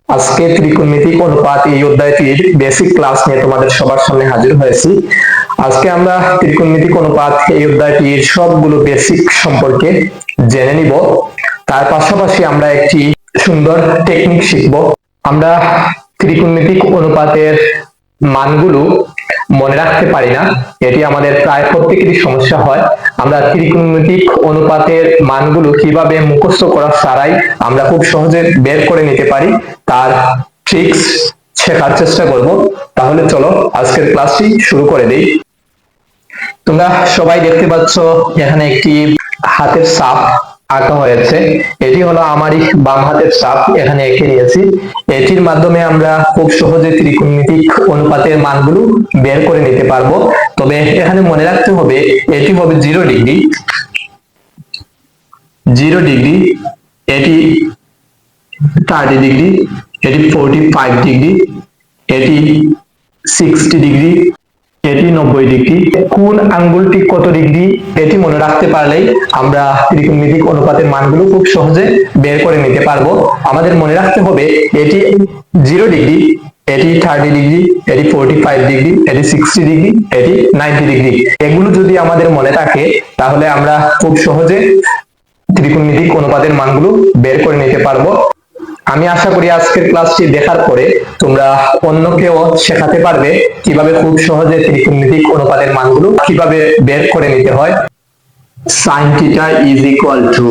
আজকে ত্রিকোণমিতিক অনুপাত এই অধ্যায়টির বেসিক ক্লাস নিয়ে তোমাদের সবার সামনে হাজির হয়েছি। আজকে আমরা ত্রিকোণমিতিক অনুপাত এই অধ্যায়টির সবগুলো বেসিক সম্পর্কে জেনে নিব। তার পাশাপাশি আমরা একটি সুন্দর টেকনিক শিখব। আমরা ত্রিকোণমিতিক অনুপাতের মানগুলো মনে রাখতে পারি না, এটি আমাদের প্রায় প্রত্যেকেরই সমস্যা হয়। আমরা ত্রিকোণমিতিক অনুপাতের মানগুলো কিভাবে মুখস্থ করা ছাড়াই আমরা খুব সহজে বের করে নিতে পারি তার ট্রিক্স শেখার চেষ্টা করব। তাহলে চলো আজকের ক্লাসটি শুরু করে দেই। তোমরা সবাই দেখতে পাচ্ছ এখানে একটি হাতের ছাপ আঁকা হয়েছে। এটি হলো আমারই বাম হাতের ছাপ, এখানে এঁকে নিয়েছি। এটির মাধ্যমে আমরা খুব সহজে ত্রিকোণমিতিক অনুপাতের মানগুলো বের করে নিতে পারবো। তবে এখানে মনে রাখতে হবে এটি হবে 0 ডিগ্রি, 0 ডিগ্রি, এটি 30 ডিগ্রি, এটি 45 ডিগ্রি, এটি 60 ডিগ্রি, এটি 90 ডিগ্রি। কোন আঙ্গুলটি কত ডিগ্রি এটি মনে রাখতে পারলেই আমরা ত্রিকোণমিতিক অনুপাতের মানগুলো খুব সহজে বের করে নিতে পারবো। আমাদের মনে রাখতে হবে এটি 0 ডিগ্রি, এটি 30 ডিগ্রি, এটি 45 ডিগ্রি, এটি 60 ডিগ্রি, এটি 90 ডিগ্রি। এগুলো যদি আমাদের মনে থাকে তাহলে আমরা খুব সহজে ত্রিকোণমিতিক অনুপাতের মানগুলো বের করে নিতে পারবো। আমি আশা করি আজকের ক্লাসটি দেখার পরে তোমরা অন্যকেও শেখাতে পারবে কিভাবে খুব সহজে ত্রিকোণমিতিক অনুপাতের মানগুলো কিভাবে বের করে নিতে হয়। sin θ is equal to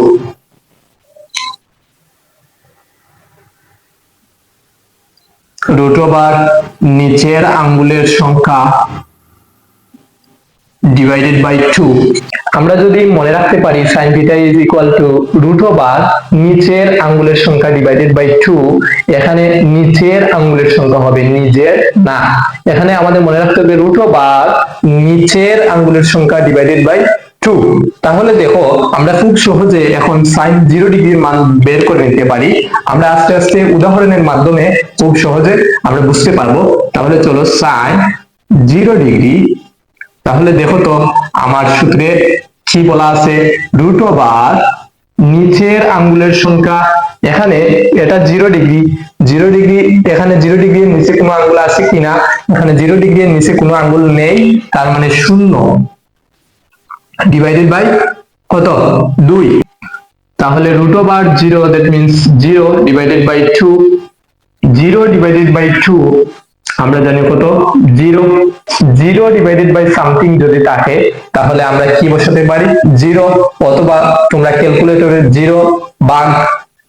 √ নিচের আঙ্গুলের সংখ্যা divided by 2। আমরা যদি মনে রাখতে পারি sin θ is equal to √ নিচের আঙ্গুলের সংখ্যা divided by 2, এখানে নিচের আঙ্গুলের সংখ্যা হবে, নিজের না। এখানে আমাদের মনে রাখতে হবে √ নিচের আঙ্গুলের সংখ্যা divided by 2। তাহলে দেখো আমরা খুব সহজে এখন sin 0 ডিগ্রির মান বের করে নিতে পারি। আমরা আস্তে আস্তে উদাহরণের মাধ্যমে খুব সহজে আমরা বুঝতে পারবো। তাহলে চলো sin 0 ডিগ্রি, তাহলে দেখো তো আমার সূত্রে কি বলা আছে, √ নিচের আঙ্গুলের সংখ্যা, এখানে এটা 0 ডিগ্রি, 0 ডিগ্রি, এখানে 0 ডিগ্রির নিচে কোনো আঙ্গুল আছে কিনা, এখানে 0 ডিগ্রির নিচে কোনো আঙ্গুল নেই, তার মানে 0 ডিভাইডেড বাই কত, 2। তাহলে √ 0 that means 0 divided by 2, 0 divided by 2 আমরা জানি কত, 0। 0 ডিভাইডেড বাই সামথিং যদি থাকে তাহলে আমরা কি বসাতে পারি, 0, অথবা তোমরা ক্যালকুলেটরে 0 ভাগ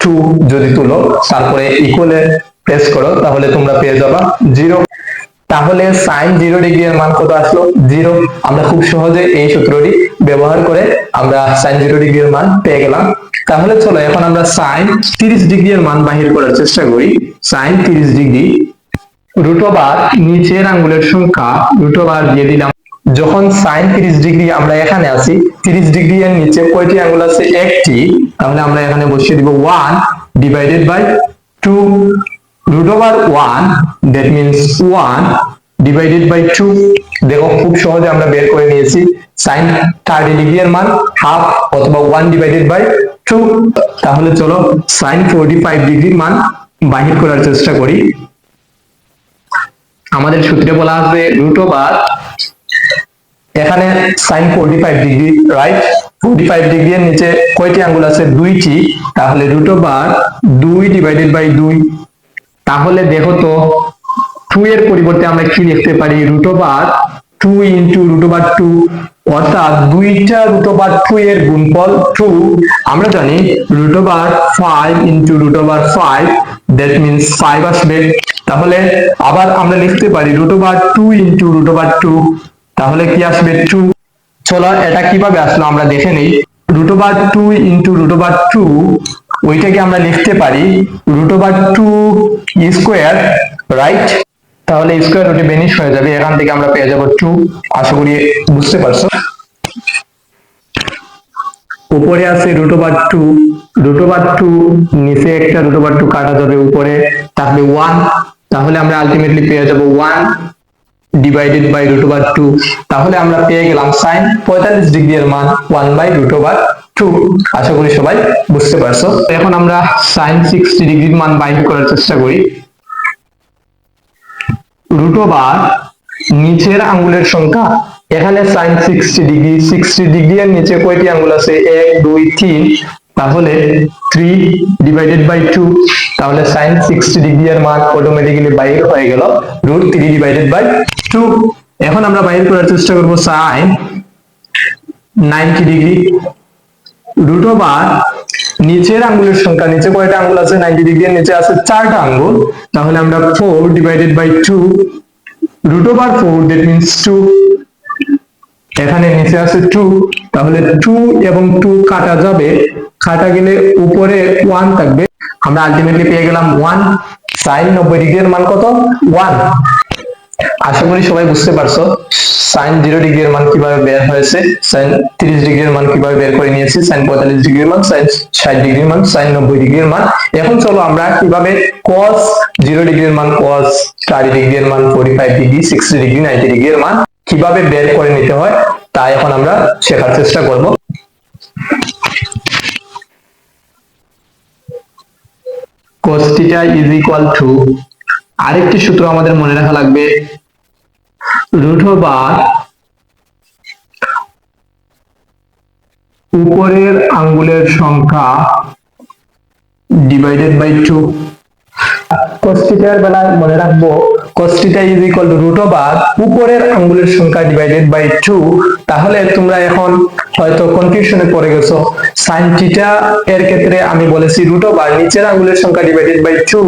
2 যদি তুলো তারপরে ইকুয়ালে প্রেস করো তাহলে তোমরা পেয়ে যাবা 0। তাহলে sin 0 ডিগ্রি এর মান কত আসলো, 0। আমরা খুব সহজে এই সূত্রটি ব্যবহার করে আমরা sin 0 ডিগ্রি এর মান পেয়ে গেলাম। তাহলে চলো এখন আমরা sin 30 ডিগ্রি এর মান বাহির করার চেষ্টা করি। sin 30 ডিগ্রি, √ নিচের আঙ্গুলের সংখ্যা, √ দিয়ে দিলাম। যখন sin 30 ডিগ্রি আমরা এখানে আছি, 30 ডিগ্রি এর নিচে কয়টি আঙ্গুল আছে, একটি, তাহলে আমরা এখানে বসিয়ে দিব 1 divided by 2, √ 1 that means 1 divided by 2। দেখো খুব সহজে আমরা বের করে নিয়েছি sin 30 ডিগ্রি এর মান হাফ অথবা 1 ডিভাইডেড বাই 2। তাহলে চলো sin 45 ডিগ্রির মান বাহির করার চেষ্টা করি। আমাদের সূত্রে বলা আছে √ এখানে sin 45 ডিগ্রি, রাইট, 45 ডিগ্রি এর নিচে কয়টি আঙ্গুল আছে, 2টি, তাহলে √ 2 ডিভাইডেড বাই 2। তাহলে দেখো তো 2 এর পরিবর্তে আমরা কি লিখতে পারি, √ 2 ইনটু √2, অর্থাৎ দুইটা √2 এর গুণফল 2। আমরা জানি √ 5 ইনটু √5 that means 5 আসবে। তাহলে আবার আমরা লিখতে পারি √ 2 ইনটু √2, তাহলে কি আসবে, 2। চলো এটা কিভাবে আসলো আমরা দেখে নেই। √ 2 ইনটু √2 ওইটাকে আমরা লিখতে পারি √2 স্কয়ার, রাইট। তাহলে স্কয়ার রুটে বেনিশ হয়ে যাবে, এখান থেকে আমরা পেয়ে যাব 2। আশা করি বুঝতে পারছো। উপরে আছে √ 2, নিচে একটা √ 2 কাটা যাবে, উপরে থাকবে 1, তাহলে আমরা আলটিমেটলি পেয়ে যাব 1 ডিভাইডেড বাই √ 2। তাহলে আমরা পেয়ে গেলাম sin 45 ডিগ্রি এর মান 1 বাই √ 2। আশা করি সবাই বুঝতে পারছো। এখন আমরা sin 60 ডিগ্রির মান বাইর করার চেষ্টা করি। রুট ওভার নিচের আঙ্গুলের সংখ্যা, এখানে sin 60 ডিগ্রি এর নিচে কয়টি আঙ্গুল আছে? 1 2 3, তাহলে 3 ডিভাইডেড বাই 2, তাহলে sin 60 ডিগ্রি এর মান অটোমেটিক্যালি বাইর হয়ে গেল √3 ডিভাইডেড বাই 2। এখন আমরা বাইর করার চেষ্টা করব sin 90 ডিগ্রি। রুট ওভার নিচের আঙ্গুলের সংখ্যা, নিচে কয়টা আঙ্গুল আছে? 90 ডিগ্রি এর নিচে আছে 4টা আঙ্গুল, তাহলে আমরা 4 divided by 2, root over 4 that means 2, এখানে নিচে আছে 2, তাহলে 2 এবং 2 কাটা যাবে, কাটা গেলে উপরে 1 থাকবে, আমরা আলটিমেটলি পেয়ে গেলাম 1। sin 90 ডিগ্রি এর মান কত? 1। আশা করি সবাই বুঝতে পারছো sin 0 ডিগ্রি এর মান কিভাবে বের হয়েছে, sin 30 ডিগ্রি এর মান কিভাবে বের করে নিয়েছি, sin 45 ডিগ্রি এর মান, sin 60 ডিগ্রি এর মান, sin 90 ডিগ্রি এর মান। এখন চলো আমরা কিভাবে cos 0 ডিগ্রি এর মান, cos 30 ডিগ্রি এর মান, 45 ডিগ্রি, 60 ডিগ্রি, 90 ডিগ্রি এর মান কিভাবে বের করে নিতে হয় তা এখন আমরা শেখার চেষ্টা করব। cos θ ইজ ইকুয়াল টু, আরেকটি সূত্র আমাদের মনে রাখা লাগবে, রুট ওভার উপরের আঙ্গুলের সংখ্যা ডিভাইডেড বাই 2। cos θ এর বেলায় মনে রাখবো cos θ is equal to root over উপরের আঙ্গুলের সংখ্যা ডিভাইডেড বাই 2। তাহলে তোমরা এখন হয়তো কনফিউশনে পড়ে গেছো, sin θ এর ক্ষেত্রে আমি বলেছি রুট ওভার নিচের আঙ্গুলের সংখ্যা ডিভাইডেড বাই 2,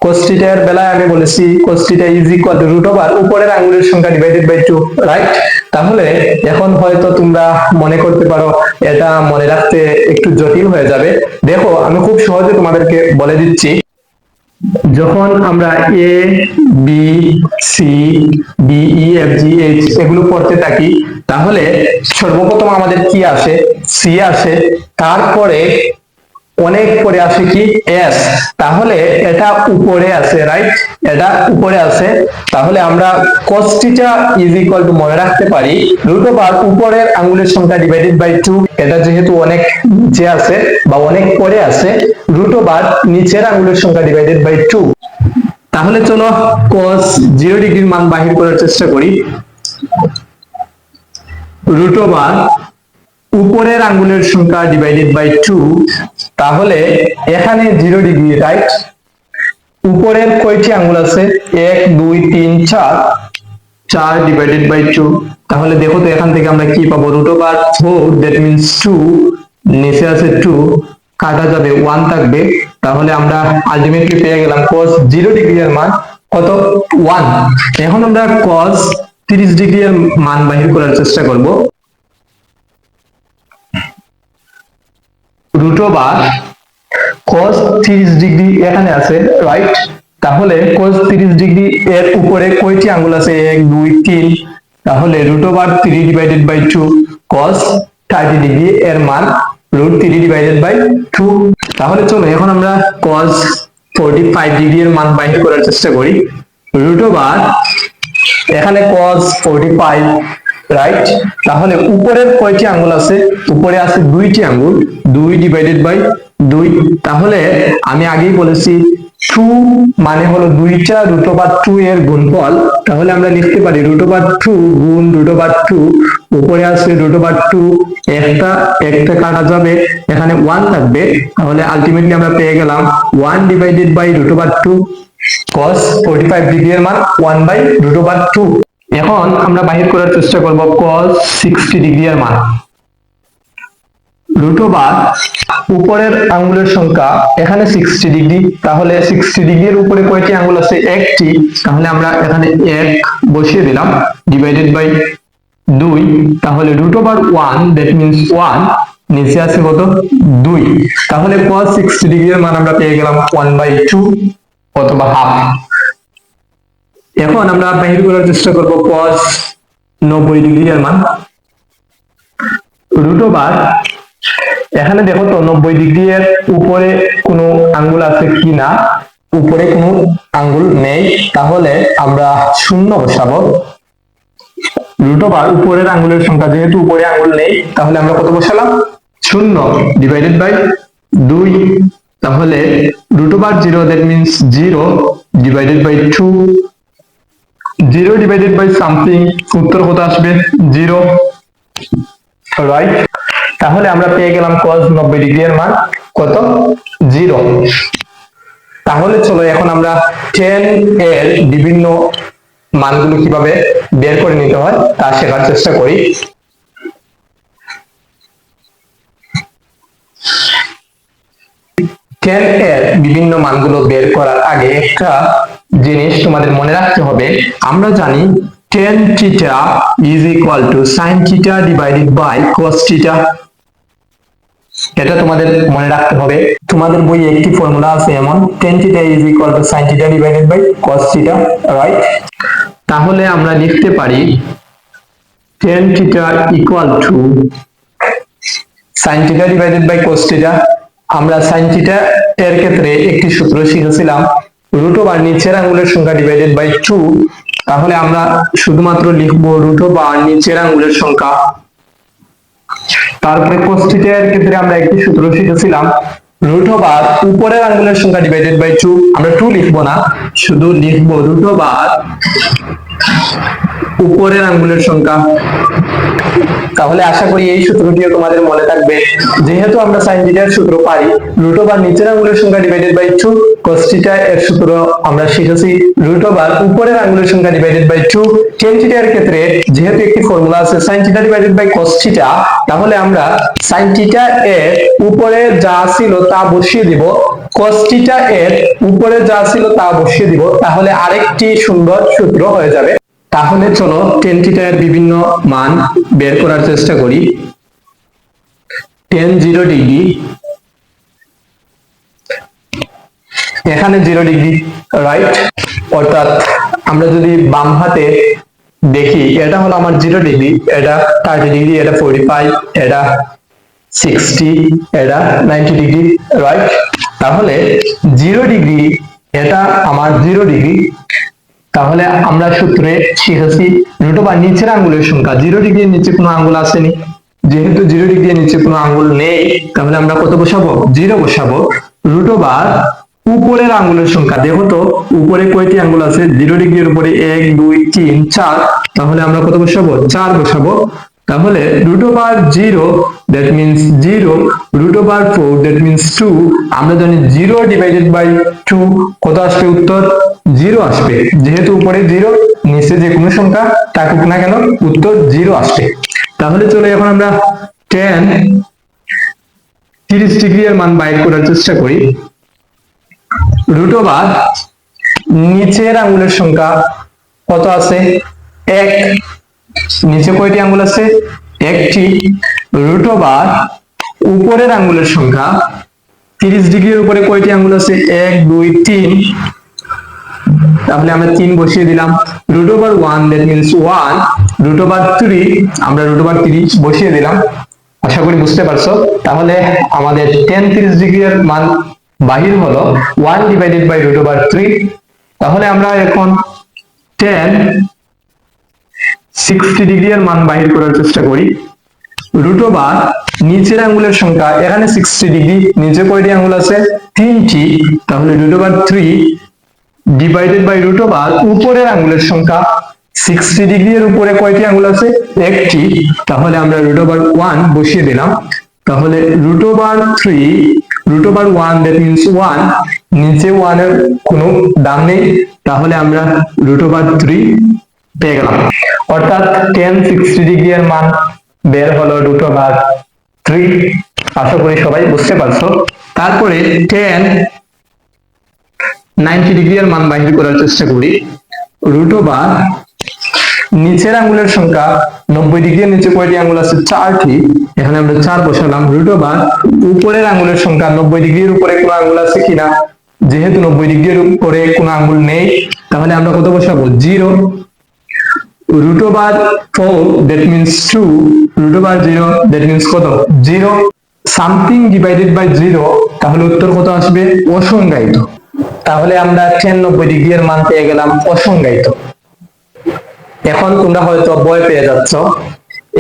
cos θ এর বেলায় আমি বলেছি cos θ is equal to root over উপরের আঙ্গুলের সংখ্যা ডিভাইডেড বাই 2, রাইট? তাহলে এখন হয়তো তোমরা মনে করতে পারো এটা মনে রাখতে একটু জটিল হয়ে যাবে। দেখো আমি খুব সহজে তোমাদেরকে বলে দিচ্ছি, যখন আমরা A B C D E F G H এগুলো পড়তে থাকি, তাহলে সর্বপ্রথম আমাদের কি আসে? সি আসে, তারপরে অনেক পরে আসে কি? এস। তাহলে এটা উপরে আছে, রাইট? এটা উপরে আছে, তাহলে আমরা cos θ ইজ ইকুয়াল টু মনে রাখতে পারি রুট ওভার উপরের আঙ্গুলের সংখ্যা ডিভাইডেড বাই 2। এটা যেহেতু অনেক নিচে আছে বা অনেক পরে আছে, রুট ওভার নিচের আঙ্গুলের সংখ্যা ডিভাইডেড বাই 2। তাহলে চলো cos 0 ডিগ্রির মান বাহির করার চেষ্টা করি। রুট ওভার উপরের আঙ্গুলের সংখ্যা ডিভাইডেড বাই 2, তাহলে এখানে 0 ডিগ্রি, রাইট? উপরের কয়টি আঙ্গুল আছে? 1 2 3 4, 4 ডিভাইডেড বাই 2, তাহলে দেখো তো এখান থেকে আমরা কি পাবো? রুট ওভার 4 দ্যাট মিন্স 2, নিচে আছে 2, কাটা যাবে 1 থাকবে, তাহলে আমরা আলটিমেটলি পেয়ে গেলাম cos 0 ডিগ্রি এর মান কত? 1। এখন আমরা cos 30 ডিগ্রি এর মান বাহির করার চেষ্টা করব। রুট ওভার cos 30 ডিগ্রি এখানে আছে, রাইট? তাহলে cos 30 ডিগ্রি এর উপরে কয়টি আঙ্গুল আছে? 1 2 3, তাহলে root over 3 divided by 2, cos 30 degree এর মান √3 ডিভাইডেড বাই 2। তাহলে চলো এখন আমরা cos 45 ডিগ্রি এর মান বাইর করার চেষ্টা করি। রুট ওভার এখানে cos 45, রাইট? তাহলে উপরের কয়টি আঙ্গুল আছে? উপরে আছে 2টি আঙ্গুল, 2 ডিভাইডেড বাই 2, তাহলে আমি আগেই বলেছি 2 মানে হলো 2টা √2 এর গুণফল, তাহলে আমরা লিখতে পারি √2 গুণ √2, উপরে আছে √2, একটা কাটা যাবে, এখানে 1 থাকবে, তাহলে আলটিমেটলি আমরা পেয়ে গেলাম 1 ডিভাইডেড বাই √2, cos 45 ডিগ্রি এর মান 1 বাই √2। এখন আমরা বাহির করার চেষ্টা করব cos 60 ডিগ্রি এর মান। রুট ওভার উপরের আঙ্গুলের সংখ্যা এখানে 60 ডিগ্রি, তাহলে 60 ডিগ্রির উপরে কয়টি আঙ্গুল আছে? একটি, তাহলে আমরা এখানে 1 বসিয়ে দিলাম, ডিভাইডেড বাই 2, তাহলে রুট ওভার 1 দ্যাট মিন্স 1, নিচে আছে কত? 2, তাহলে cos 60 ডিগ্রি এর মান আমরা পেয়ে গেলাম 1/2 অথবা হাফ। এখন আমরা বাহির করার চেষ্টা করব cos 90 ডিগ্রি এর মান। রুট ওভার এখানে দেখো তো 90 ডিগ্রি এর উপরে কোনো আঙ্গুল আছে কিনা? উপরে কোনো আঙ্গুল নেই, তাহলে আমরা 0 বসাবো। রুট ওভার উপরের আঙ্গুলের সংখ্যা, যেহেতু উপরে আঙ্গুল নেই, তাহলে আমরা কত বসালাম? শূন্য ডিভাইডেড বাই 2, তাহলে root over 0 that means 0 divided by 2, 0 divided by something, উত্তর কত আসবে 0, রাইট। তাহলে আমরা পেয়ে গেলাম cos 90 ডিগ্রি এর মান কত 0। তাহলে চলো এখন আমরা tan এর বিভিন্ন মানগুলো কিভাবে বের করে নিতে হয় তা শেখার চেষ্টা করি। tan এর বিভিন্ন মানগুলো বের করার আগে একটা জিনিস তোমাদের মনে রাখতে হবে, আমরা জানি tan theta is equal to sin theta divided by cos theta। এটা তোমাদের মনে রাখতে হবে, তোমাদের বইয়ে একটি ফর্মুলা আছে এমন, tan theta is equal to sin theta divided by cos theta, right. তাহলে আমরা লিখতে পারি tan theta equal to sin theta divided by cos theta। আমরা sin theta এর ক্ষেত্রে একটি সূত্র শিখেছিলাম, রুট ওভার নিচের আঙ্গুলের সংখ্যা ডিভাইডেড বাই 2। তাহলে আমরা শুধুমাত্র লিখব রুট ওভার নিচের আঙ্গুলের সংখ্যা। তারপরে cos theta এর ক্ষেত্রে আমরা একটি সূত্র শিখেছিলাম, রুট ওভার উপরের আঙ্গুলের সংখ্যা ডিভাইডেড বাই 2। আমরা 2 লিখবো না, শুধু লিখব রুট ওভার উপরের আঙ্গুলের সংখ্যা। তাহলে আশা করি এই সূত্রটিও তোমাদের মনে থাকবে। যেহেতু আমরা sin theta এর সূত্র পাই রুট ওভার নিচের আঙ্গুলের সংখ্যা ডিভাইডেড বাই 2, cos theta এর সূত্র আমরা শিখেছি রুট ওভার উপরের আঙ্গুলের সংখ্যা ডিভাইডেড বাই 2। tan theta এর ক্ষেত্রে যেহেতু একটি ফর্মুলা আছে sin theta divided by cos theta, তাহলে আমরা sin theta এর উপরে যা ছিল তা বসিয়ে দিব, cos theta এর উপরে যা ছিল তা বসিয়ে দিব, তাহলে আরেকটি সুন্দর সূত্র হয়ে যাবে। তাহলে চলো tan theta এর বিভিন্ন মান বের করার চেষ্টা করি। tan 0 ডিগ্রি, এখানে 0 ডিগ্রি, রাইট। অর্থাৎ আমরা যদি বাম হাতে দেখি, এটা হলো আমার 0 ডিগ্রি, এটা 30 ডিগ্রি, এটা 45, এটা 60, এটা 90 ডিগ্রি, রাইট। তাহলে 0 ডিগ্রি, এটা আমার 0 ডিগ্রি। তাহলে আমরা সূত্রে শিখেছি রুট ওভার নিচের আঙ্গুলের সংখ্যা, 0 ডিগ্রির নিচে কোনো আঙ্গুল আসেনি, যেহেতু 0 ডিগ্রির নিচে কোনো আঙ্গুল নেই তাহলে আমরা কত বসাবো 0 বসাবো। রুট ওভার উপরের আঙ্গুলের সংখ্যা, দেখো তো উপরে কয়টি আঙ্গুল আছে, 0 ডিগ্রির উপরে 1 2 3 4, তাহলে আমরা কত বসাবো 4 বসাবো। তাহলে root over 0 that means 0, root over 4 that means 2। আমরা জানি 0 ডিভাইডেড বাই 2 কত আসবে, উত্তর 0 আসবে। যেহেতু উপরে 0, নিচে যে কোনো সংখ্যা থাকুক না কেন উত্তর 0 আসবে। তাহলে চলো এখন আমরা tan 30 ডিগ্রি এর মান বাইর করার চেষ্টা করি। রুট ওভার নিচের আঙ্গুলের সংখ্যা কত আছে 1, নিচে কয়টি আঙ্গুল আছে একটি, রুট ওভার উপরের আঙ্গুলের সংখ্যা 30 ডিগ্রির উপরে কয়টি আঙ্গুল আছে 1 2 3, তাহলে আমরা 3 বসিয়ে দিলাম। Root over 1 that means 1, root over 3 আমরা রুট ওভার 3 বসিয়ে দিলাম। আশা করি বুঝতে পারছো। তাহলে আমাদের tan 30 ডিগ্রি এর মান বাহির হলো 1 ডিভাইডেড বাই রুট ওভার 3। তাহলে আমরা এখন tan 60 ডিগ্রি এর মান বাহির করার চেষ্টা করি। রুট ওভার নিচের আঙ্গুলের সংখ্যা, এখানে 60 ডিগ্রি, নিচে কয়টি আঙ্গুল আছে 3টি, তাহলে root over 3 divided by root over উপরের আঙ্গুলের সংখ্যা, 60 ডিগ্রি এর উপরে কয়টি আঙ্গুল আছে একটি, তাহলে আমরা রুট ওভার 1 বসিয়ে দিলাম। তাহলে root over 3 root over 1 that means 1, নিচে 1 এর কোনো দাম নেই, তাহলে আমরা রুট ওভার 3 পেয়ে গেলাম। অর্থাৎ tan 60 ডিগ্রি এর মান বের হলো রুট ওভার 3। আশা করি সবাই বুঝতে পারছো। তারপরে tan 90 ডিগ্রি এর মান বাহির করার চেষ্টা করি। রুট ওভার নিচের আঙ্গুলের সংখ্যা 90 ডিগ্রি এর নিচে কয়টি আঙ্গুল আছে 4টি, এখানে আমরা 4 বসালাম। রুট ওভার উপরের আঙ্গুলের সংখ্যা 90 ডিগ্রির উপরে কোনো আঙ্গুল আছে কিনা, যেহেতু 90 ডিগ্রির উপরে কোনো আঙ্গুল নেই তাহলে আমরা কত বসাবো 0। Root over 4 that means 2, root over 0 that means কত 0। সামথিং ডিভাইডেড বাই 0, তাহলে উত্তর কত আসবে অসংজ্ঞায়িত। তাহলে আমরা tan 90 ডিগ্রি এর মান পেয়ে গেলাম অসংজ্ঞায়িত। এখন তোমরা হয়তো ভয় পেয়ে যাচ্ছ,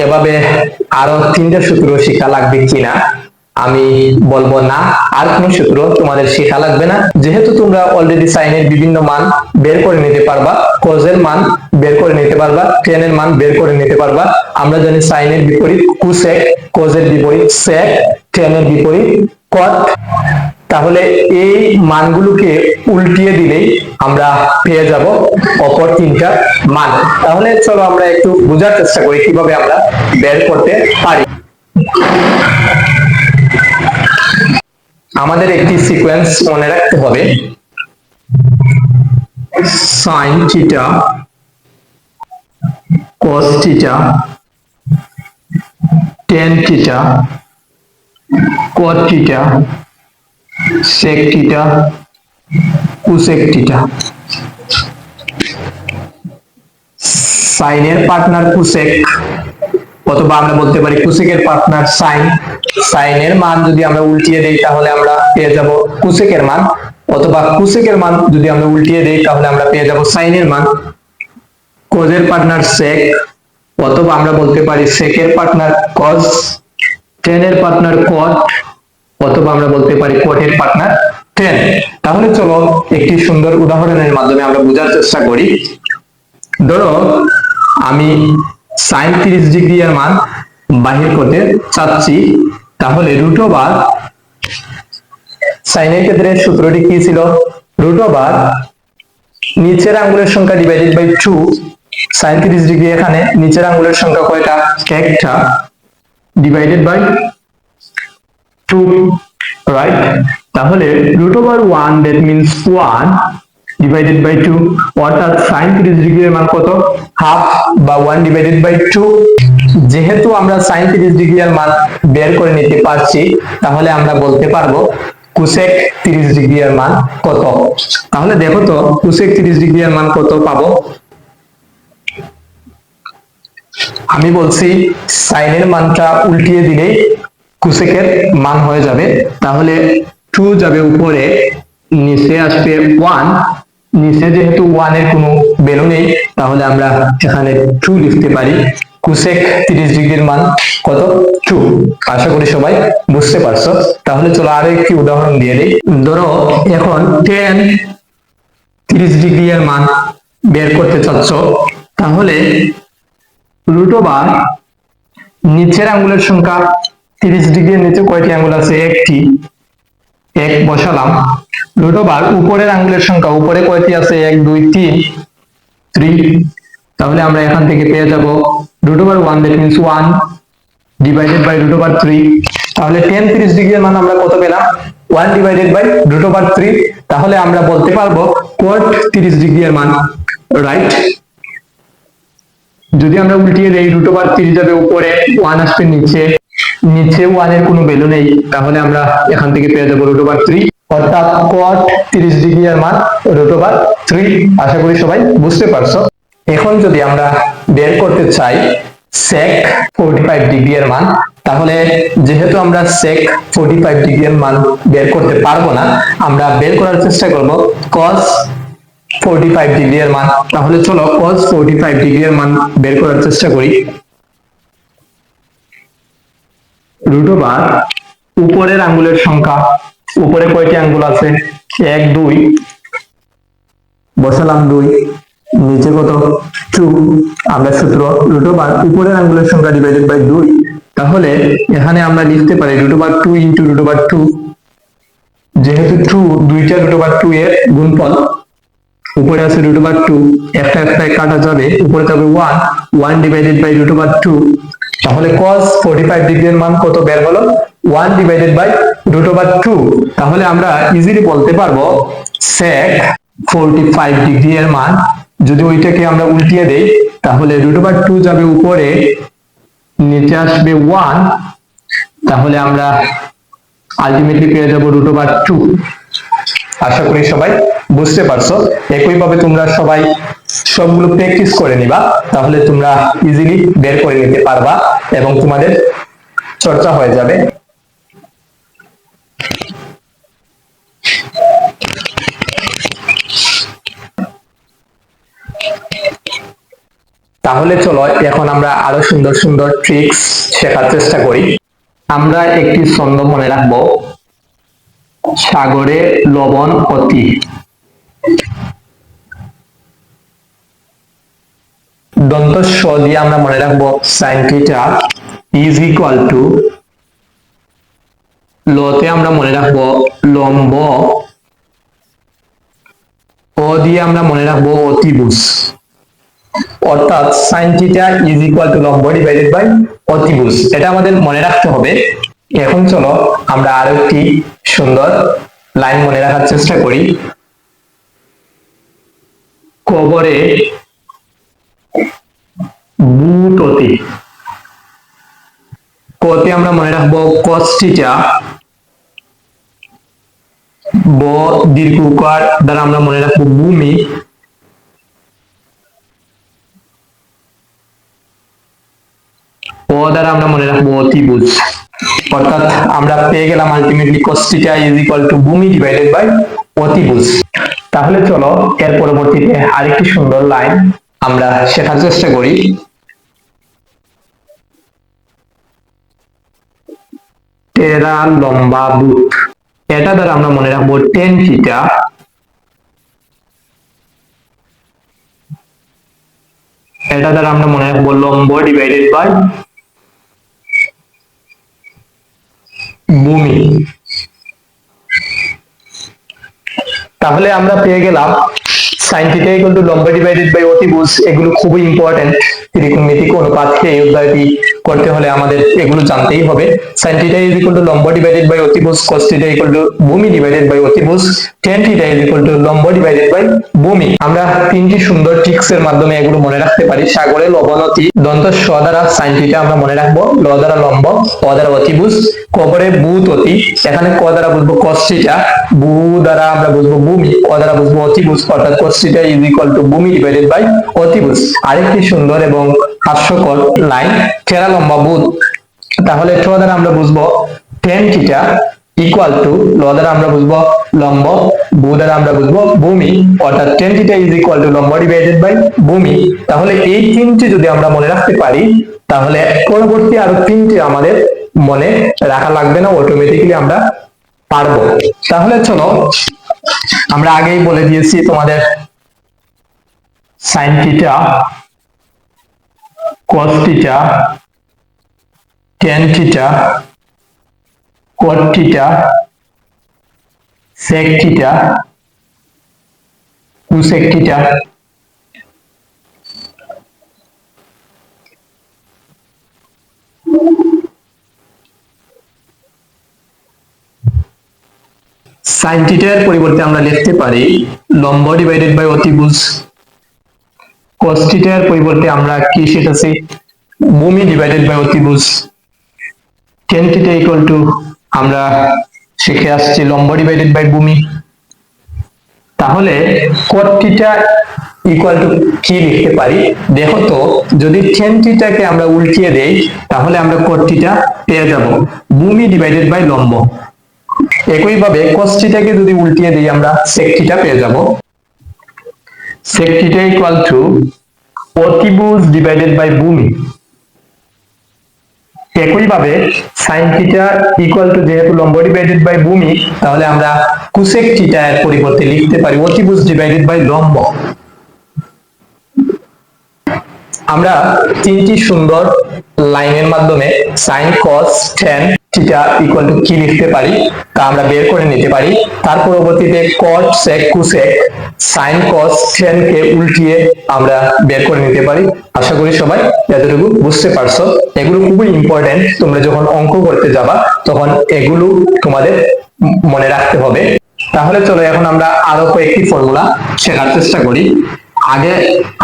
এভাবে আরো 3টা সূত্র শেখা লাগবে কিনা আমি বলবো না, আর কোন সূত্র তোমাদের শেখা লাগবে না, যেহেতু তোমরা অলরেডি সাইনের বিভিন্ন মান বের করে নিতে পারবা, কজের মান বের করে নিতে পারবা, tan এর মান বের করে নিতে পারবা। আমরা জানি সাইনের বিপরীত কোসেক, কজের বিপরীত সেক, tan এর বিপরীত কট। তাহলে এই মানগুলোকে উল্টিয়ে দিলেই আমরা পেয়ে যাব অপর 3টা মান। তাহলে চলো আমরা একটু বোঝার চেষ্টা করি কিভাবে আমরা বের করতে পারি। আমাদের একটি সিকোয়েন্স মনে রাখতে হবে, sine theta, cos theta, tan theta, cot theta, sec theta, cosec theta. সাইনের পার্টনার কোসেক, অথবা আমরা বলতে পারি কোসেকের পার্টনার সাইন। সাইনের মান যদি আমরা উল্টিয়ে দেই তাহলে আমরা পেয়ে যাব কোসেকের মান, অথবা কোসেকের মান যদি আমরা উল্টিয়ে দেই তাহলে আমরা পেয়ে যাব সাইনের মান। কজের পার্টনার সেক, অথবা আমরা বলতে পারি সেকের পার্টনার কজ, টেনের পার্টনার কট, অথবা আমরা বলতে পারি কটের পার্টনার টেন। তাহলে চলো একটি সুন্দর উদাহরণের মাধ্যমে আমরা বোঝার চেষ্টা করি। ধরো আমি সাইন 30 ডিগ্রি এর মান বাহির করতে চাচ্ছি, তাহলে রুট ওভার, সাইনের ক্ষেত্রে সূত্রটি কি ছিল, রুট ওভার নিচের আঙ্গুলের সংখ্যা ডিভাইডেড বাই 2। সাইন 30 ডিগ্রি এখানে নিচের আঙ্গুলের সংখ্যা কয়টা, একটা, ডিভাইডেড বাই 2, রাইট। তাহলে root over 1 that means 1 divided by 2, অর্থাৎ সাইন 30 ডিগ্রি এর মান কত, হাফ বা 1 ডিভাইডেড বাই 2। যেহেতু আমরা সাইন 30 ডিগ্রি এর মান বের করে নিতে পারছি, তাহলে আমরা বলতে পারবো কোসেক 30 ডিগ্রি এর মান কত। তাহলে দেখো তো কোসেক 30 ডিগ্রি এর মান কত পাবো। আমি বলছি সাইনের মানটা উল্টিয়ে দিলেই কোসেকের মান হয়ে যাবে। তাহলে 2 যাবে উপরে, নিচে আসবে 1, নিচে যেহেতু 1 এর কোনো ভ্যালু নেই তাহলে আমরা এখানে 2 লিখতে পারি। কোসেক 30 ডিগ্রির মান কত, 2। আশা করি সবাই বুঝতে পারছো। তাহলে চলো আরো একটি উদাহরণ দিয়ে দিই। ধরো এখন tan 30 ডিগ্রি এর মান বের করতে চাচ্ছ, তাহলে রুট ওভার নিচের আঙ্গুলের সংখ্যা 30 ডিগ্রির নিচে কয়টি আঙ্গুল আছে, একটি, এক বসালাম। রুট ওভার উপরের আঙ্গুলের সংখ্যা, উপরে কয়টি আছে, 1 2 3, 3। তাহলে আমরা এখান থেকে পেয়ে যাব root over 1 that means 1 divided by root over 3। তাহলে tan 30 ডিগ্রির মান আমরা কত পেলাম, 1 ডিভাইডেড বাই রুট ওভার 3। তাহলে আমরা বলতে পারবো cot 30 ডিগ্রি এর মান, রাইট। যদি আমরা উল্টিয়ে দেই রুট ওভার 3 যাবে উপরে, 1 আসবে নিচে, নিচে 1 এর কোনো ভ্যালু নেই, তাহলে আমরা এখান থেকে পেয়ে যাব রুট ওভার 3, অর্থাৎ cot 30 ডিগ্রি এর মান রুট ওভার 3। আশা করি সবাই বুঝতে পারছো। এখন যদি আমরা বের করতে চাই sec 45 ডিগ্রি এর মান, তাহলে যেহেতু আমরা sec 45 ডিগ্রি এর মান বের করতে পারবো না, আমরা বের করার চেষ্টা করব cos 45 ডিগ্রি এর মান। তাহলে চলো cos 45 ডিগ্রি এর মান বের করার চেষ্টা করি। রুট ওভার উপরের আঙ্গুলের সংখ্যা, উপরে কয়টি আঙ্গুল আছে, 1 2, বসালাম 2, নিচে কত 2। আমরা সূত্র রুট ওভার উপরের আঙ্গুলের সংখ্যা ডিভাইডেড বাই 2। তাহলে এখানে আমরা লিখতে পারি root over 2 into root over 2, যেহেতু 2 দুইটা রুট ওভার 2 এর গুণফল, উপরে আছে রুট ওভার 2, একটা একটা কাটা যাবে, উপরে যাবে 1 ডিভাইডেড বাই রুট ওভার 2। তাহলে cos 45 ডিগ্রির মান কত বের হলো, 1 ডিভাইডেড বাই রুট ওভার 2। তাহলে আমরা ইজিলি বলতে পারবো sec 45 ডিগ্রি এর মান, যদি ওইটাকে আমরা উল্টিয়ে দেই তাহলে রুট ওভার 2 যাবে উপরে, নিচে আসবে 1, তাহলে আমরা আলটিমেটলি পেয়ে যাব রুট ওভার 2। আশা করি সবাই বুঝতে পারছো। একইভাবে তোমরা সবাই সবগুলো প্র্যাকটিস করে নিবা, তাহলে তোমরা ইজিলি বের করে নিতে পারবা এবং তোমাদের চর্চা হয়ে যাবে। তাহলে চলো এখন আমরা আরো সুন্দর সুন্দর ট্রিক্স শেখার চেষ্টা করি। আমরা একটি ছন্দ মনে রাখবো, সাগরে লবণ অতি। দন্ত স দিয়ে আমরা মনে রাখবো sin theta is equal to, লতে আমরা মনে রাখবো লম্ব, ও দিয়ে আমরা মনে রাখবো অতিভুজ। অর্থাৎ sin theta is equal two লম্ব ডিভাইডেড বাই অতিভুজ, এটা আমাদের মনে রাখতে হবে। এখন চলো আমরা আরো একটি সুন্দর লাইন মনে রাখার চেষ্টা করি। কবরে বুট অতি। কতে আমরা মনে রাখবো cos থিটা, ব দীর্ঘকার দ্বারা আমরা মনে রাখবো ভূমি, ও দ্বারা আমরা মনে রাখবো অতিভুজ। অর্থাৎ আমরা পেয়ে গেলাম ultimately cos theta is equal two ভূমি ডিভাইডেড বাই অতিভুজ। তাহলে চলো এর পরবর্তীতে আরেকটি সুন্দর লাইন আমরা শেখার চেষ্টা করি। টেরা লম্বা বুট, এটা দ্বারা আমরা মনে রাখবো tan থিটা, এটা দ্বারা আমরা মনে রাখবো লম্ব ডিভাইডেড বাই ভূমি। তাহলে আমরা পেয়ে গেলাম sin থিটা ইকুয়াল টু লম্ব ডিভাইডেড বাই অতিভুজ। এগুলো খুবই ইম্পর্টেন্ট, ত্রিকোণমিতিক অনুপাতকে এই অধ্যায়টি করতে হলে আমাদের এগুলো জানতেই হবে। sin theta is equal two লম্ব ডিভাইডেড বাই অতিভুজ, cos থিটা ইকুয়াল টু ভূমি ডিভাইডেড বাই অতিভুজ, tan theta is equal two লম্ব ডিভাইডেড বাই ভূমি। আমরা তিনটি সুন্দর ট্রিক্স এর মাধ্যমে এগুলো মনে রাখতে পারি। সাগরে লবণ অতি, দন্ত স দ্বারা sin থিটা আমরা মনে রাখবো, ল দ্বারা লম্ব, অ দ্বারা অতিভুজ, কবরে বুট অতি, এখানে ক দ্বারা বুঝবো cos থিটা, ভূ দ্বারা আমরা বুঝবো ভূমি, অ দ্বারা বুঝবো অতিভুজ, অর্থাৎ cos theta is equal two ভূমি ডিভাইডেড বাই অতিভুজ। আরেকটি সুন্দর এবং হাস্যকর লাইন, টেরা লম্বা বুট। তাহলে ট দ্বারা আমরা বুঝবো tan থিটা ইকুয়াল টু, ল দ্বারা আমরা বুঝবো লম্ব, ভূ দ্বারা আমরা বুঝবো ভূমি, অর্থাৎ tan theta is equal two লম্ব ডিভাইডেড বাই ভূমি। তাহলে এই তিনটি যদি আমরা মনে রাখতে পারি, তাহলে পরবর্তী আরো তিনটি আমাদের মনে রাখা লাগবে না, অটোমেটিক্যালি আমরা পারবো। তাহলে চলো আমরা আগেই বলে দিয়েছি তোমাদের sin theta, cos theta, tan theta, cot theta, sec theta, cosec theta. sin থিটার পরিবর্তে আমরা লিখতে পারি লম্ব ডিভাইডেড বাই অতিভুজ, cos থিটার পরিবর্তে আমরা কি শিখেছি ভূমি ডিভাইডেড বাই অতিভুজ, tan থিটা ইকুয়াল টু আমরা শিখে আসছি লম্ব ডিভাইডেড বাই ভূমি। তাহলে cot থিটা ইকুয়াল টু কি লিখতে পারি দেখো তো, যদি tan থিটাকে আমরা উল্টিয়ে দেই তাহলে আমরা cot থিটা পেয়ে যাব ভূমি ডিভাইডেড বাই লম্ব। একইভাবে cos থিটাকে যদি উল্টিয়ে দিই আমরা sec থিটা পেয়ে যাব, sec থিটা ইকুয়াল টু অতিভুজ ডিভাইডেড বাই ভূমি। একইভাবে sin থিটা ইকুয়াল টু, যেহেতু লম্ব ডিভাইডেড বাই ভূমি, তাহলে আমরা cosec থিটা এর পরিবর্তে লিখতে পারি অতিভুজ ডিভাইডেড বাই লম্ব। আমরা তিনটি সুন্দর লাইনের মাধ্যমে sin cos tan theta equal two কি লিখতে পারি তা আমরা বের করে নিতে পারি। তার পরবর্তীতে cot sec cosec sin cos tan কে উল্টিয়ে আমরা বের করে নিতে পারি। আশা করি সবাই এতটুকু বুঝতে পারছো। এগুলো খুবই ইম্পর্টেন্ট, তোমরা যখন অঙ্ক করতে যাবা তখন এগুলো তোমাদের মনে রাখতে হবে। তাহলে চলো এখন আমরা আরো কয়েকটি ফর্মুলা শেখার চেষ্টা করি। আগে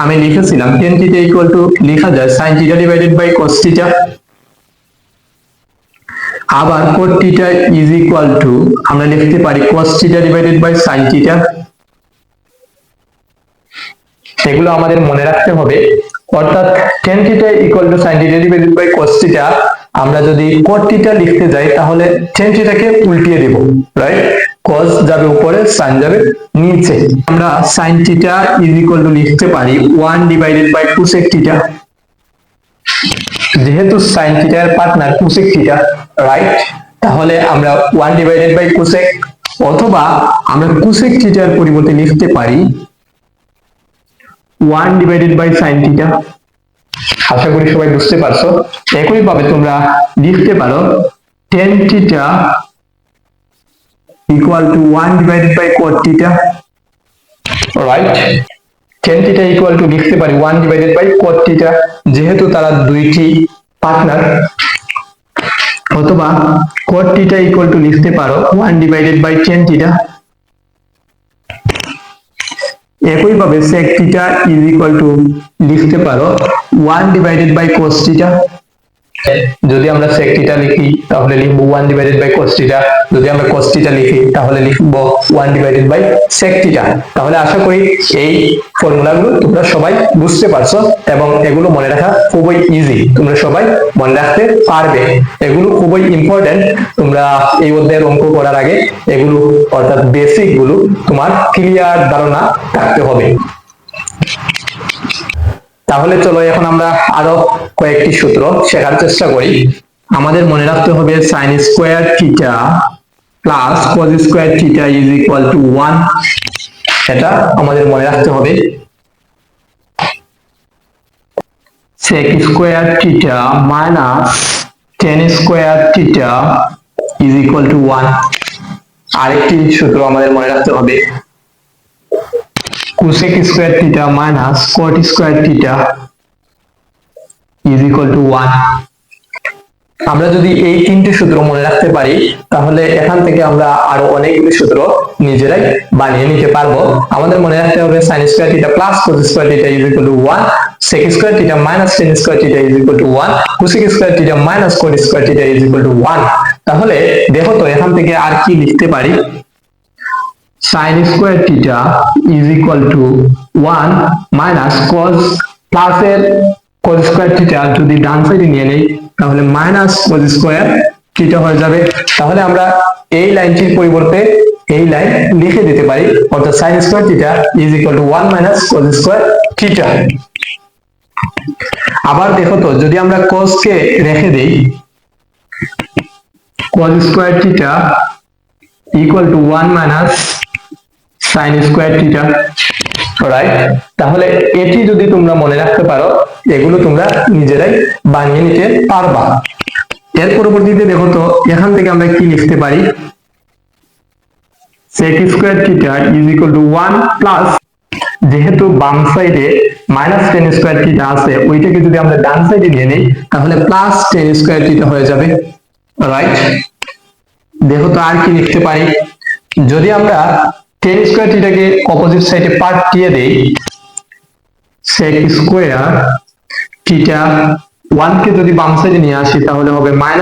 আমি লিখেছিলাম tan থিটা ইকুয়াল টু লেখা যায় sin theta divided by cos theta, আবার cot theta is equal to আমরা লিখতে পারি cos theta divided by sin theta. এগুলো আমাদের মনে রাখতে হবে। অর্থাৎ tan theta equal to sin theta divided by cos theta, আমরা যদি cot থিটা লিখতে যাই তাহলে tan থিটাকে উল্টিয়ে দেব, রাইট? cos যাবে উপরে, sin যাবে নিচে। আমরা sin theta is equal to লিখতে পারি 1 ডিভাইডেড বাই cosec থিটা, যেহেতু sin থিটা এর পার্টনার cosec থিটা, রাইট? তাহলে আমরা 1 ডিভাইডেড বাই cosec, অথবা আমরা cosec থিটার পরিবর্তে লিখতে পারি 1 ডিভাইডেড বাই sin থিটা। আশা করি সবাই বুঝতে পারছো। একই ভাবে তোমরা লিখতে পারো tan theta equal to 1 divided by cot theta, right? tan theta equal to লিখতে পারি 1 ডিভাইডেড বাই cot থিটা, যেহেতু তারা দুইটি পার্টনার। অথবা cot থিটা ইকুয়াল টু লিখতে পারো 1 ডিভাইডেড বাই tan থিটা। একই ভাবে sec theta is equal to লিখতে পারো 1 ডিভাইডেড বাই cos থিটা। যদি আমরা sec থিটা লিখি তাহলে লিখব 1 ডিভাইডেড বাই cos থিটা, যদি আমরা cos থিটা লিখি তাহলে লিখব 1 ডিভাইডেড বাই sec থিটা। তাহলে আশা করি এই ফর্মুলাগুলো তোমরা সবাই বুঝতে পারছো এবং এগুলো মনে রাখা খুবই ইজি, তোমরা সবাই মনে রাখতে পারবে। এগুলো খুবই ইম্পর্টেন্ট, তোমরা এই অধ্যায়ের অঙ্ক করার আগে এগুলো অর্থাৎ বেসিক গুলো তোমার ক্লিয়ার ধারণা থাকতে হবে। তাহলে চলো এখন আমরা আরো কয়েকটি সূত্র শেখার চেষ্টা করি। আমাদের মনে রাখতে হবে sin square theta plus cos square theta is equal to 1, এটা আমাদের মনে রাখতে হবে। sec square theta minus tan square theta is equal to 1। আরেকটি সূত্র আমাদের মনে রাখতে হবে cosec square theta minus cot square theta is equal to 1। আমরা যদি এই তিনটি সূত্র মনে রাখতে পারি তাহলে এখান থেকে আমরা আরো অনেকগুলো সূত্র নিজেরাই বানিয়ে নিতে পারবো। আমাদের মনে রাখতে হবে sin square theta plus cos square theta is equal to 1, sec square theta minus tan square theta is equal to 1, cosec square theta minus cot square theta is equal to 1। তাহলে দেখো তো এখান থেকে আর কি লিখতে পারি, sin square theta is equal to 1 minus cos plus এর cos square theta যদি ডান সাইডে নিয়ে নেই তাহলে মাইনাস cos স্কয়ার থিটা হয়ে যাবে। তাহলে আমরা এই লাইনটির পরিবর্তে এই লাইন লিখে দিতে পারি, অর্থাৎ sin square theta is equal to 1 minus cos square theta. আবার দেখো তো যদি আমরা cos কে রেখে দেই, cos square theta equal to 1 minus sin square theta, right? তাহলে এটি যদি তোমরা মনে রাখতে পারো এগুলো তোমরা নিজেরাই বানিয়ে নিতে পারবা। এর পরবর্তীতে দেখো তো এখান থেকে আমরা কি লিখতে পারি, sec square theta is equal to 1 plus, যেহেতু বাম সাইডে মাইনাস tan স্কয়ার থিটা আছে ওইটাকে যদি আমরা ডান সাইডে নিয়ে নেই তাহলে প্লাস tan স্কয়ার থিটা হয়ে যাবে, রাইট? দেখো তো আর কি লিখতে পারি, যদি আমরা tan স্কয়ার থিটাকে অপোজিট সাইডে পাল্টিয়ে দেই, sec স্কয়ার থিটা 1 কে যদি বাম সাইডে নিয়ে আসি তাহলে হবে -1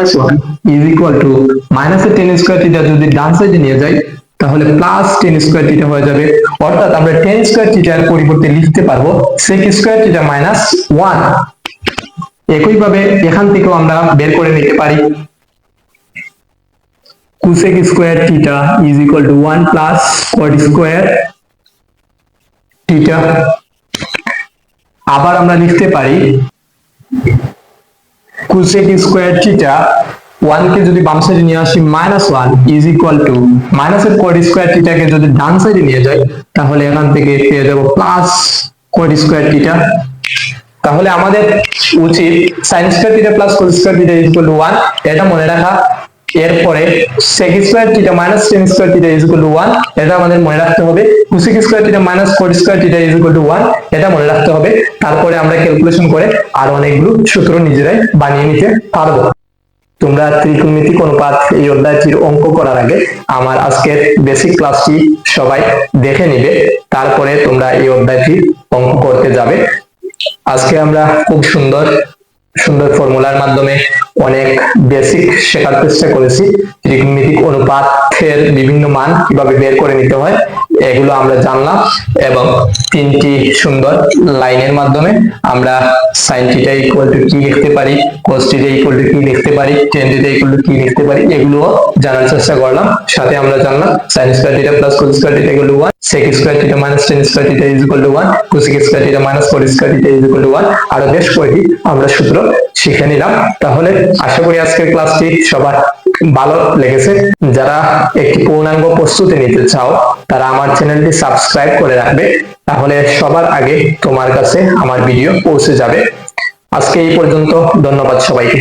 is equal two minus tan square theta যদি ডান সাইডে নিয়ে যাই তাহলে প্লাস tan স্কয়ার থিটা হয়ে যাবে। অর্থাৎ আমরা tan স্কয়ার থিটার পরিবর্তে লিখতে পারবো sec স্কয়ার থিটা -1। একই ভাবে এখান থেকেও আমরা বের করে নিতে পারি cosec square theta is equal to 1 plus cot square theta. আবার আমরা লিখতে পারি cosec স্কয়ার থিটা 1 কে যদি বাম সাইডে নিয়ে আসি -1 ইজ ইকুয়াল টু মাইনাসের cot স্কয়ার থিটাকে যদি ডান সাইডে নিয়ে যাই তাহলে এখান থেকে পেয়ে যাব প্লাস cot স্কয়ার থিটা। তাহলে আমাদের উচিত sin square theta plus cos square theta is equal to 1 এটা মনে রাখা। এরপরে sec square theta minus tan square theta is equal to 1 এটা আমাদের মনে রাখতে হবে। cosec square theta minus cot square theta is equal to 1 এটা মনে রাখতে হবে। তারপরে আমরা ক্যালকুলেশন করে আর অনেকগুলো সূত্র নিজেরাই বানিয়ে নিতে পারবো। তোমরা ত্রিকোণমিতিক অনুপাত এই অধ্যায়টির অঙ্ক করার আগে আমার আজকের বেসিক ক্লাসটি সবাই দেখে নিবে, তারপরে তোমরা এই অধ্যায়টির অঙ্ক করতে যাবে। আজকে আমরা খুব সুন্দর সুন্দর ফর্মুলার মাধ্যমে অনেক বেসিক শেখার চেষ্টা করেছি। ত্রিকোণমিতিক অনুপাতের বিভিন্ন মান কিভাবে বের করে নিতে হয় এগুলো আমরা জানলাম, এবং তিনটি সুন্দর লাইনের মাধ্যমে আমরা sin θ ইকুয়াল টু কি লিখতে পারি, cos θ ইকুয়াল টু কি লিখতে পারি, tan θ ইকুয়াল টু কি লিখতে পারি এগুলো জানার চেষ্টা করলাম। সাথে আমরা জানলাম sin square θ plus cos square θ equal to 1, sec square θ minus tan square θ is equal to 1, cosec square θ minus cot square θ is equal to 1। আরো বেশ কয়েকটি আমরা সূত্র শিখে নিলাম। তাহলে আশা করি আজকের ক্লাসটি সবার ভালো লেগেছে। যারা একটি পূর্ণাঙ্গ প্রস্তুতি নিতে চাও তারা আমার চ্যানেলটি সাবস্ক্রাইব করে রাখবে, তাহলে সবার আগে তোমার কাছে আমার ভিডিও পৌঁছে যাবে। আজকে এই পর্যন্ত, ধন্যবাদ সবাইকে।